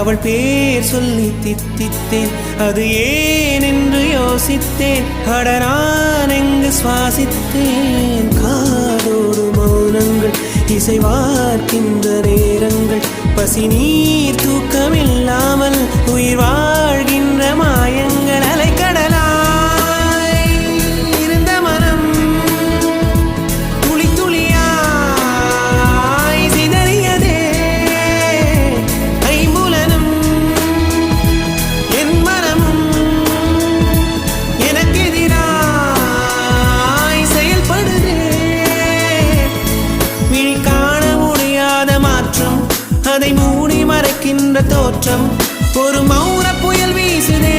அவள் பேர் சொல்லி தித்தித்தேன், அது ஏன் என்று யோசித்தேன். அட நான் எங்கு சுவாசித்தேன். காதோடு மௌனங்கள், இசைவார்க்கின்ற நேரங்கள், பசி நீர் தூக்கமில்லாமல் உயிர் வாழ்கின்ற மாயங்கள். அலைக்கடலாய் இருந்த மனம் துளி துளியாய் சிதறியதே. ஐம்புலனும் என் மனமும் எனக்கெதிராய் செயல்படுதே. விழி காண முடியாத மாற்றம், அதை மூடி மறைக்கின்ற தோற்றம். ஒரு மௌன புயல் வீசுதே.